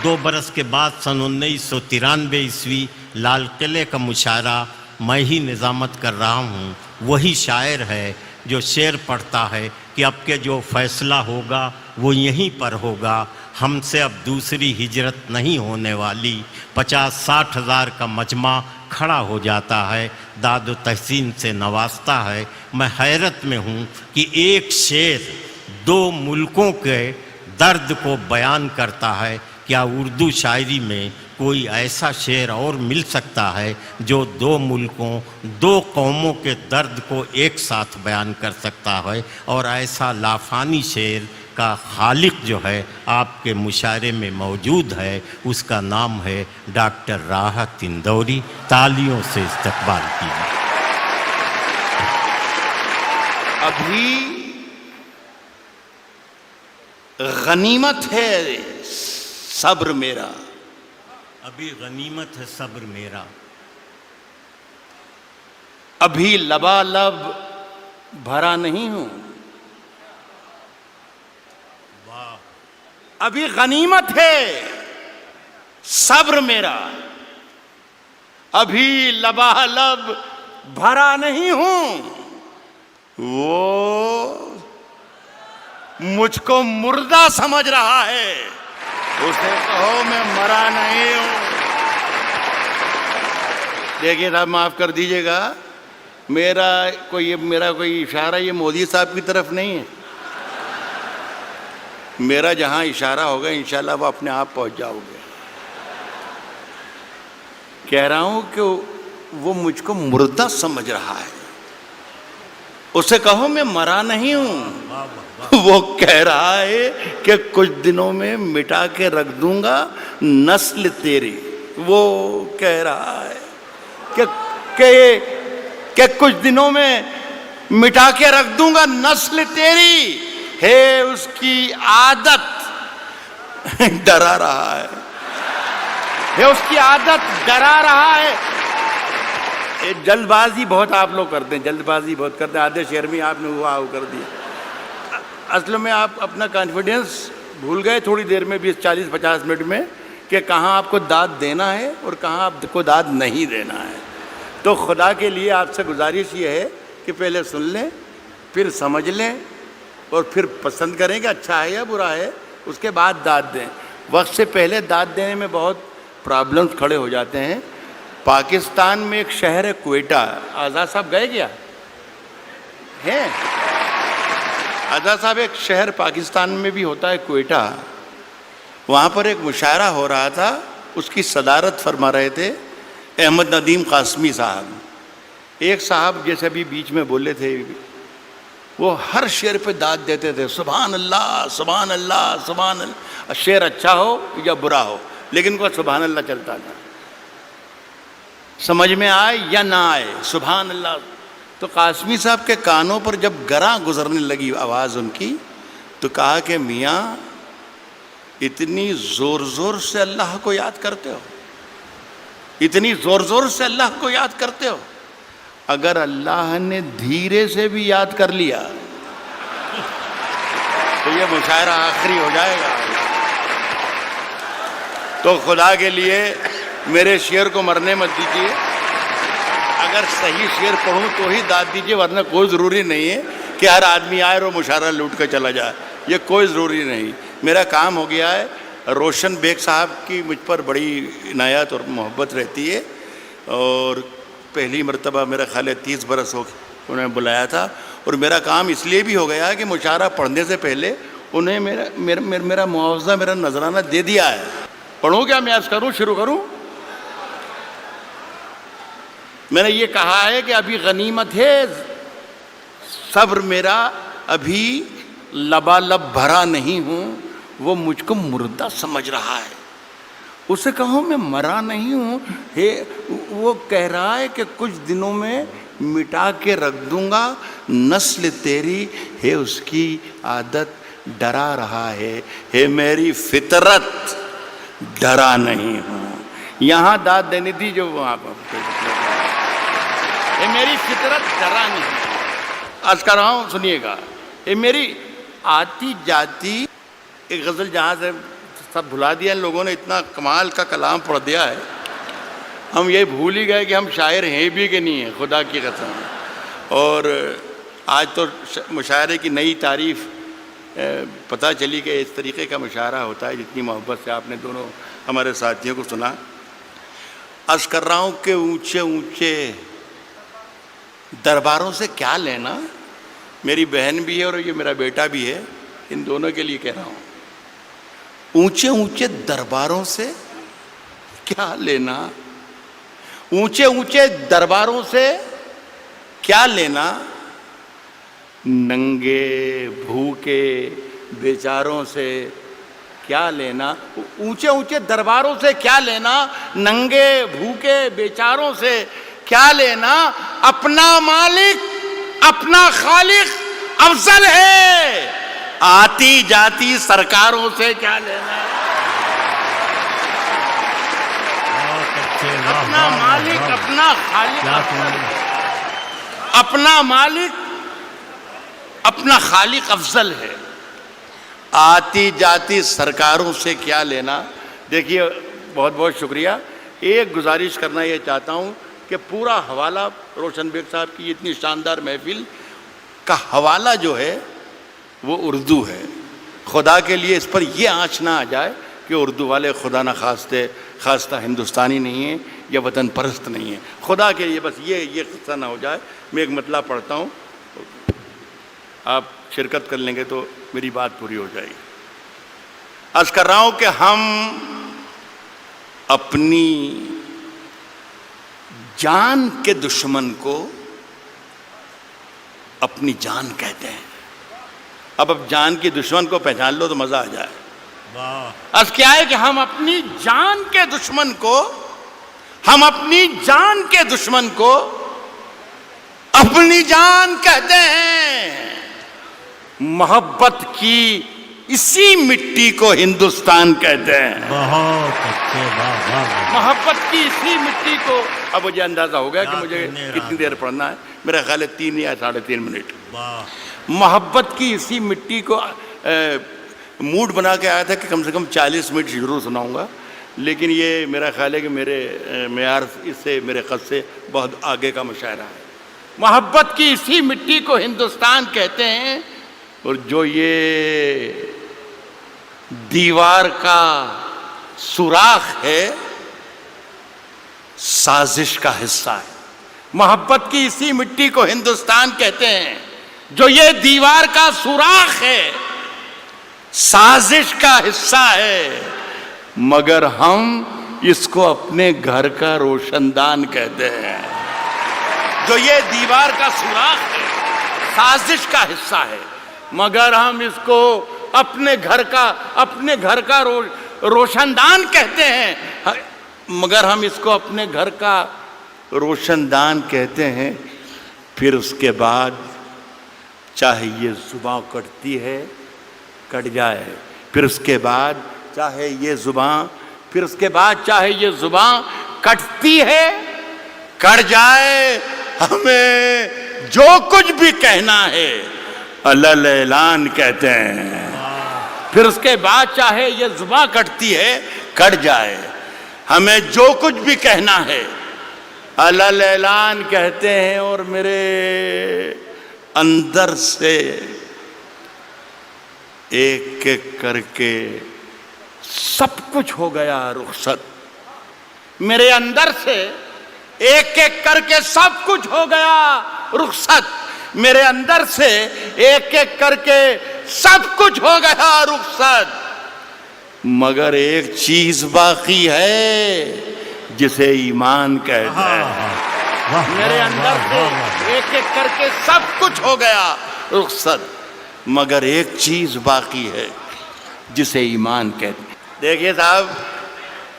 2 برس کے بعد سن 1993 عیسوی لال قلعے کا مشاعرہ میں ہی نظامت کر رہا ہوں. وہی شاعر ہے جو شعر پڑھتا ہے کہ اب کے جو فیصلہ ہوگا وہ یہیں پر ہوگا. ہم سے اب دوسری ہجرت نہیں ہونے والی. 50-60 ہزار کا مجمع کھڑا ہو جاتا ہے, داد و تحسین سے نوازتا ہے. میں حیرت میں ہوں کہ ایک شعر 2 ملکوں کے درد کو بیان کرتا ہے. کیا اردو شاعری میں کوئی ایسا شعر اور مل سکتا ہے جو 2 ملکوں 2 قوموں کے درد کو ایک ساتھ بیان کر سکتا ہے؟ اور ایسا لافانی شعر کا خالق جو ہے آپ کے مشاعرے میں موجود ہے, اس کا نام ہے ڈاکٹر راحت اندوری. تالیوں سے استقبال کیجیے. ابھی غنیمت ہے صبر میرا, ابھی غنیمت ہے صبر میرا, ابھی لبالب بھرا نہیں ہوں. واہ, ابھی غنیمت ہے صبر میرا, ابھی لبالب بھرا نہیں ہوں. وہ مجھ کو مردہ سمجھ رہا ہے, اسے کہو میں مرا نہیں ہوں. دیکھیے صاحب معاف کر دیجئے گا, میرا کوئی اشارہ یہ مودی صاحب کی طرف نہیں ہے. میرا جہاں اشارہ ہوگا انشاءاللہ وہ اپنے آپ پہنچ جاؤ گے. کہہ رہا ہوں کہ وہ مجھ کو مردہ سمجھ رہا ہے, اسے کہو میں مرا نہیں ہوں. وہ کہہ رہا ہے کہ کچھ دنوں میں مٹا کے رکھ دوں گا نسل تیری. وہ کہہ رہا ہے کہ کچھ دنوں میں مٹا کے رکھ دوں گا نسل تیری. ہے اس کی عادت ڈرا رہا ہے, ہے اس کی عادت ڈرا رہا ہے. جلد بازی بہت آپ لوگ کرتے ہیں, جلد بازی بہت کرتے ہیں. آدھے شعر میں آپ نے ہوا کر دیا. اصل میں آپ اپنا کانفیڈنس بھول گئے تھوڑی دیر میں, 20-40-50 منٹ میں, کہ کہاں آپ کو داد دینا ہے اور کہاں آپ کو داد نہیں دینا ہے. تو خدا کے لیے آپ سے گزارش یہ ہے کہ پہلے سن لیں, پھر سمجھ لیں, اور پھر پسند کریں کہ اچھا ہے یا برا ہے, اس کے بعد داد دیں. وقت سے پہلے داد دینے میں بہت پرابلمز کھڑے ہو جاتے ہیں. پاکستان میں ایک شہر ہے کوئٹہ. آزاد صاحب گئے کیا ہیں؟ آزاد صاحب, ایک شہر پاکستان میں بھی ہوتا ہے کوئٹہ. وہاں پر ایک مشاعرہ ہو رہا تھا, اس کی صدارت فرما رہے تھے احمد ندیم قاسمی صاحب. ایک صاحب جیسے ابھی بیچ میں بولے تھے, وہ ہر شعر پہ داد دیتے تھے, سبحان اللہ سبحان اللہ سبحان اللہ. شعر اچھا ہو یا برا ہو, لیکن ان کو سبحان اللہ چلتا تھا, سمجھ میں آئے یا نہ آئے, سبحان اللہ. تو قاسمی صاحب کے کانوں پر جب گراں گزرنے لگی آواز ان کی, تو کہا کہ میاں اتنی زور زور سے اللہ کو یاد کرتے ہو, اتنی زور زور سے اللہ کو یاد کرتے ہو, اگر اللہ نے دھیرے سے بھی یاد کر لیا تو یہ مشاعرہ آخری ہو جائے گا. تو خدا کے لیے میرے شعر کو مرنے مت دیجیے. اگر صحیح شعر پڑھوں تو ہی داد دیجیے, ورنہ کوئی ضروری نہیں ہے کہ ہر آدمی آئے اور مشاعرہ لوٹ کے چلا جائے. یہ کوئی ضروری نہیں. میرا کام ہو گیا ہے. روشن بیگ صاحب کی مجھ پر بڑی عنایت اور محبت رہتی ہے, اور پہلی مرتبہ میرا خیال ہے 30 برس ہو انہوں نے بلایا تھا. اور میرا کام اس لیے بھی ہو گیا ہے کہ مشاعرہ پڑھنے سے پہلے انہیں میرا معاوضہ, میرا نذرانہ دے دیا ہے. پڑھوں کیا میں عرض کروں, شروع کروں؟ میں نے یہ کہا ہے کہ ابھی غنیمت ہے صبر میرا, ابھی لبالب بھرا نہیں ہوں. وہ مجھ کو مردہ سمجھ رہا ہے, اسے کہوں میں مرا نہیں ہوں. وہ کہہ رہا ہے کہ کچھ دنوں میں مٹا کے رکھ دوں گا نسل تیری. ہے اس کی عادت ڈرا رہا ہے, ہے میری فطرت ڈرا نہیں ہوں. یہاں داد دینی تھی جو وہاں پر, اے میری فطرت ڈرا نہیں. عرض کر رہا ہوں سنیے گا. اے میری آتی جاتی ایک غزل جہاں سے سب بھلا دیا ان لوگوں نے، اتنا کمال کا کلام پڑھ دیا ہے، ہم یہ بھول ہی گئے کہ ہم شاعر ہیں بھی کہ نہیں ہیں، خدا کی قسم۔ اور آج تو مشاعرے کی نئی تعریف پتہ چلی کہ اس طریقے کا مشاعرہ ہوتا ہے، جتنی محبت سے آپ نے دونوں ہمارے ساتھیوں کو سنا۔ عرض کر رہا ہوں کہ اونچے اونچے درباروں سے کیا لینا، میری بہن بھی ہے اور یہ میرا بیٹا بھی ہے، ان دونوں کے لیے کہہ رہا ہوں، اونچے اونچے درباروں سے کیا لینا، اونچے اونچے درباروں سے کیا لینا، ننگے بھوکے بیچاروں سے کیا لینا، اونچے اونچے درباروں سے کیا لینا، ننگے بھوکے بیچاروں سے کیا لینا، اپنا مالک اپنا خالق افضل ہے، آتی جاتی سرکاروں سے کیا لینا، اپنا مالک اپنا خالق، اپنا مالک اپنا خالق افضل ہے، آتی جاتی سرکاروں سے کیا لینا۔ دیکھیے بہت بہت شکریہ۔ ایک گزارش کرنا یہ چاہتا ہوں کہ پورا حوالہ روشن بیگ صاحب کی اتنی شاندار محفل کا حوالہ جو ہے وہ اردو ہے۔ خدا کے لیے اس پر یہ آنچ نہ آ جائے کہ اردو والے خدا نہ خواستہ ہندوستانی نہیں ہیں یا وطن پرست نہیں ہیں، خدا کے لیے بس یہ قصہ نہ ہو جائے۔ میں ایک مطلب پڑھتا ہوں، آپ شرکت کر لیں گے تو میری بات پوری ہو جائے گی۔ عرض کر رہا ہوں کہ ہم اپنی جان کے دشمن کو اپنی جان کہتے ہیں۔ اب جان کی دشمن کو پہچان لو تو مزہ آ جائے۔ عرض کیا ہے کہ ہم اپنی جان کے دشمن کو اپنی جان کہتے ہیں، محبت کی اسی مٹی کو ہندوستان کہتے ہیں، بہت اچھے، محبت کی اسی مٹی کو۔ اب مجھے اندازہ ہو گیا کہ مجھے کتنی دیر پڑھنا ہے، میرا خیال ہے 3 یا 3.5 منٹ۔ محبت کی اسی مٹی کو موڈ بنا کے آیا تھا کہ کم سے کم 40 منٹ ضرور سناؤں گا، لیکن یہ میرا خیال ہے کہ میرے معیار اس سے، میرے قد سے بہت آگے کا مشاعرہ ہے۔ محبت کی اسی مٹی کو ہندوستان کہتے ہیں، اور جو یہ دیوار کا سوراخ ہے سازش کا حصہ ہے۔ محبت کی اسی مٹی کو ہندوستان کہتے ہیں، جو یہ دیوار کا سوراخ ہے سازش کا حصہ ہے، مگر ہم اس کو اپنے گھر کا روشن دان کہتے ہیں۔ جو یہ دیوار کا سوراخ ہے سازش کا حصہ ہے، مگر ہم اس کو اپنے گھر کا روشن دان کہتے ہیں، مگر ہم اس کو اپنے گھر کا روشن دان کہتے ہیں۔ پھر اس کے بعد چاہے یہ زباں کٹتی ہے کٹ جائے، پھر اس کے بعد چاہے یہ زباں کٹتی ہے کٹ جائے، ہمیں جو کچھ بھی کہنا ہے الل اعلان کہتے ہیں۔ پھر اس کے بعد چاہے یہ زباں کٹتی ہے کٹ جائے، ہمیں جو کچھ بھی کہنا ہے الل اعلان کہتے ہیں۔ اور میرے اندر سے ایک ایک کر کے سب کچھ ہو گیا رخصت، میرے اندر سے ایک ایک کر کے سب کچھ ہو گیا رخصت، میرے اندر سے ایک ایک کر کے سب کچھ ہو گیا رخصت، مگر ایک چیز باقی ہے جسے ایمان کہتے ہیں۔ میرے اندر سے ایک ایک کر کے سب کچھ ہو گیا رخصت، مگر ایک چیز باقی ہے جسے ایمان کہتے ہیں۔ دیکھیے صاحب،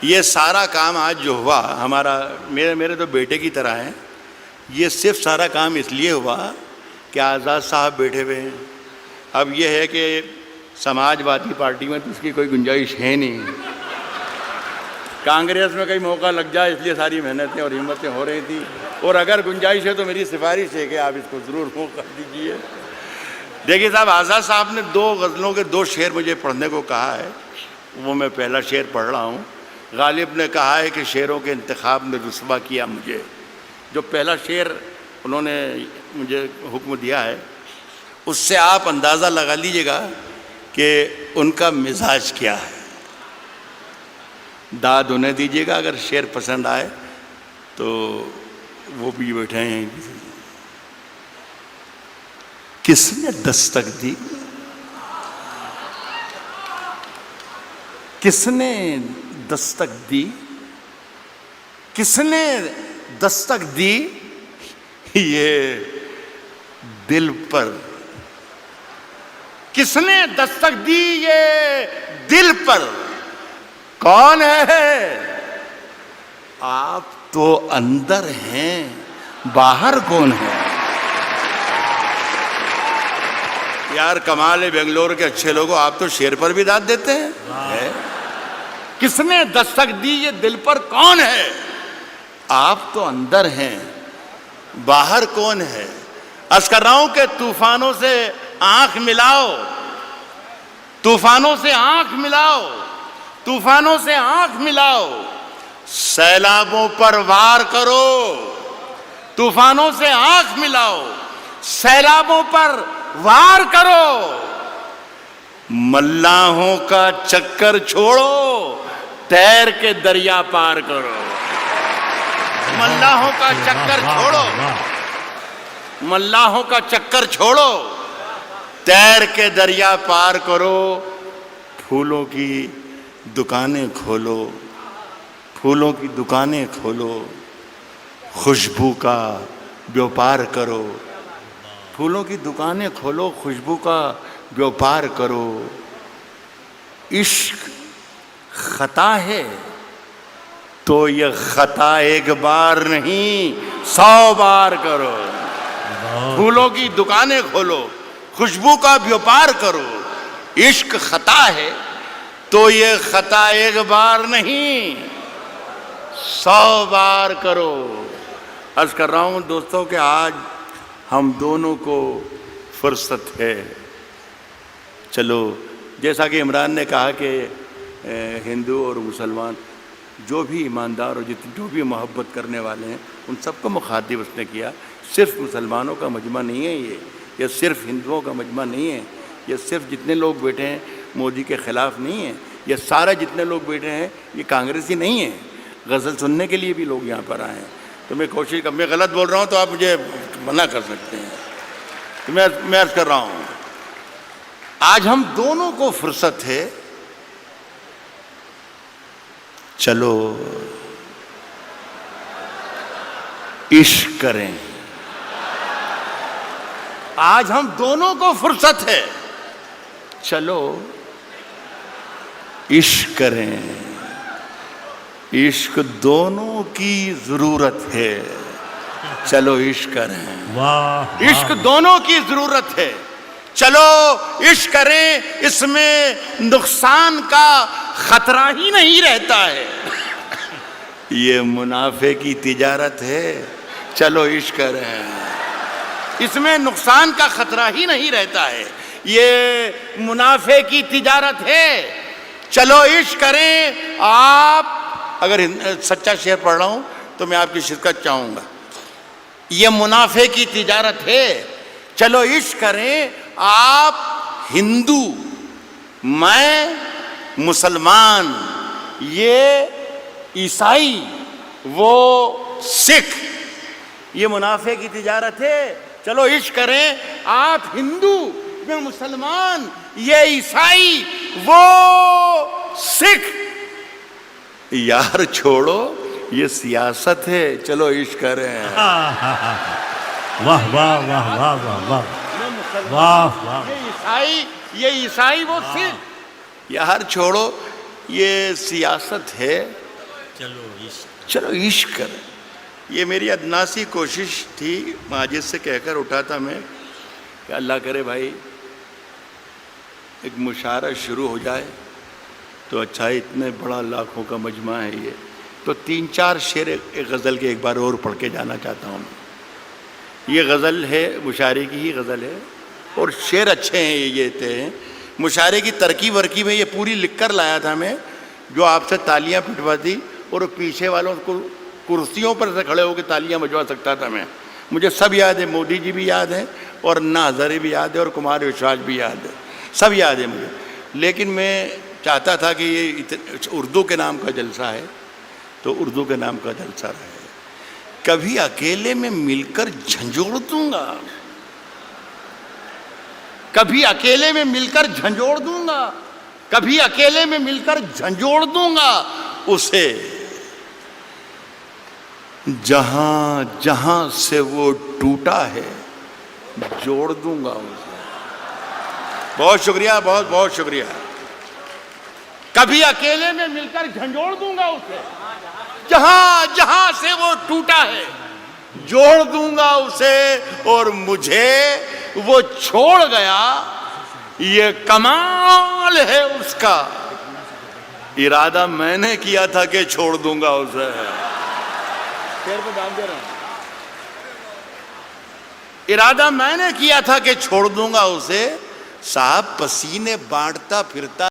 یہ سارا کام آج جو ہوا ہمارا، میرے تو بیٹے کی طرح ہے، یہ صرف سارا کام اس لیے ہوا کہ آزاد صاحب بیٹھے ہوئے ہیں۔ اب یہ ہے کہ سماج وادی پارٹی میں تو اس کی کوئی گنجائش ہے نہیں، کانگریس میں کئی موقع لگ جائے، اس لیے ساری محنتیں اور ہمتیں ہو رہی تھیں، اور اگر گنجائش ہے تو میری سفارش ہے کہ آپ اس کو ضرور موقع دیجیے۔ دیکھیے صاحب، آزاد صاحب نے 2 غزلوں کے 2 شعر مجھے پڑھنے کو کہا ہے، وہ میں پہلا شعر پڑھ رہا ہوں. غالب نے کہا ہے کہ شعروں کے انتخاب میں رسوا کیا مجھے. جو پہلا شعر انہوں نے مجھے حکم دیا ہے اس سے آپ اندازہ لگا لیجئے گا کہ ان کا مزاج کیا ہے. داد انہیں دیجئے گا اگر شعر پسند آئے تو وہ بھی بیٹھے ہیں. کس نے دستک دی؟ کس نے دستک دی؟ کس نے دستک دی یہ دل پر؟ کس نے دستک دی یہ دل پر؟ کون ہے؟ آپ تو اندر ہیں، باہر کون ہے؟ یار کمال ہے بنگلور کے اچھے لوگوں، آپ تو شعر پر بھی داد دیتے ہیں. کس نے دستک دی یہ دل پر؟ کون ہے؟ آپ تو اندر ہیں، باہر کون ہے؟ عرض کر رہا ہوں کہ طوفانوں سے آنکھ ملاؤ، طوفانوں سے آنکھ ملاؤ، طوفانوں سے آنکھ ملاؤ، سیلابوں پر وار کرو. طوفانوں سے آنکھ ملاؤ، سیلابوں پر وار کرو. ملاحوں کا چکر چھوڑو، تیر کے دریا پار کرو. ملاحوں کا چکر چھوڑو، ملاحوں کا چکر چھوڑو، تیر کے دریا پار کرو. پھولوں کی دکانیں کھولو، پھولوں کی دکانیں کھولو، خوشبو کا بیوپار کرو. پھولوں کی دکانیں کھولو، خوشبو کا بیوپار کرو. عشق خطا ہے تو یہ خطا ایک بار نہیں 100 بار کرو. پھولوں کی دکانیں کھولو، خوشبو کا بیوپار کرو. عشق خطا ہے تو یہ خطا ایک بار نہیں 100 بار کرو. عرض کر رہا ہوں دوستوں کہ آج ہم دونوں کو فرصت ہے. چلو جیسا کہ عمران نے کہا کہ ہندو اور مسلمان جو بھی ایماندار اور جو بھی محبت کرنے والے ہیں ان سب کو مخاطب اس نے کیا. صرف مسلمانوں کا مجمع نہیں ہے یہ صرف ہندوؤں کا مجمع نہیں ہے، یہ صرف جتنے لوگ بیٹھے ہیں مودی کے خلاف نہیں ہیں، یہ سارے جتنے لوگ بیٹھے ہیں یہ کانگریسی نہیں ہیں. غزل سننے کے لیے بھی لوگ یہاں پر آئے ہیں. تو میں کوشش میں غلط بول رہا ہوں تو آپ مجھے منع کر سکتے ہیں. تو میں عرض کر رہا ہوں آج ہم دونوں کو فرصت ہے. چلو عشق کریں. آج ہم دونوں کو فرصت ہے. چلو عشق کریں. عشق دونوں کی ضرورت ہے. چلو عشق کریں. عشق دونوں کی ضرورت ہے. چلو عشق کریں. اس میں نقصان کا خطرہ ہی نہیں رہتا ہے. یہ منافع کی تجارت ہے. چلو عشق کریں. اس میں نقصان کا خطرہ ہی نہیں رہتا ہے. یہ منافع کی تجارت ہے. چلو عشق کریں. آپ اگر سچا شعر پڑھ رہا ہوں تو میں آپ کی شرکت چاہوں گا. یہ منافع کی تجارت ہے. چلو عشق کریں. آپ ہندو، میں مسلمان، یہ عیسائی، وہ سکھ. یہ منافع کی تجارت ہے. چلو عشق کریں. آپ ہندو، میں مسلمان، یہ عیسائی، وہ سکھ. یار چھوڑو یہ سیاست ہے. چلو عشق کریں. واہ واہ واہ واہ واہ واہ واہ واہ. یہ عیسائی وہ سکھ. یار چھوڑو یہ سیاست ہے. چلو عشق کریں. یہ میری ادناسی کوشش تھی. ماجد سے کہہ کر اٹھا تھا میں کہ اللہ کرے بھائی ایک مشاعرہ شروع ہو جائے تو اچھا. اتنے بڑا لاکھوں کا مجمع ہے یہ تو 3-4 شعر ایک غزل کے ایک بار اور پڑھ کے جانا چاہتا ہوں. یہ غزل ہے، مشاعرے کی ہی غزل ہے اور شعر اچھے ہیں. یہ تھے مشاعرے کی ترکیب ورکیب ہے، یہ پوری لکھ کر لایا تھا میں، جو آپ سے تالیاں پٹواتی اور پیچھے والوں کو کرسیوں پر سے کھڑے ہو کے تالیاں بجوا سکتا تھا میں. مجھے سب یاد ہے، مودی جی بھی یاد ہے اور انا ہزارے بھی یاد ہے اور کمار وشواس بھی یاد ہے، سب یاد ہے مجھے. لیکن میں چاہتا تھا کہ یہ اردو کے نام کا جلسہ ہے تو اردو کے نام کا جلسہ رہے. کبھی اکیلے میں مل کر جھنجھوڑ دوں گا، کبھی اکیلے میں مل کر جھنجھوڑ دوں گا، کبھی اکیلے میں مل کر جھنجھوڑ دوں گا اسے، جہاں جہاں سے وہ ٹوٹا ہے جوڑ دوں گا اسے. بہت شکریہ، بہت بہت شکریہ. کبھی اکیلے میں مل کر جھنجھوڑ دوں گا اسے، جہاں جہاں سے وہ ٹوٹا ہے جوڑ دوں گا اسے، اور مجھے وہ چھوڑ گیا یہ کمال ہے اس کا. ارادہ میں نے کیا تھا کہ چھوڑ دوں گا اسے. شیر پہ دام دے رہا ہوں. ارادہ میں نے کیا تھا کہ چھوڑ دوں گا اسے. صاحب پسینے بانٹتا پھرتا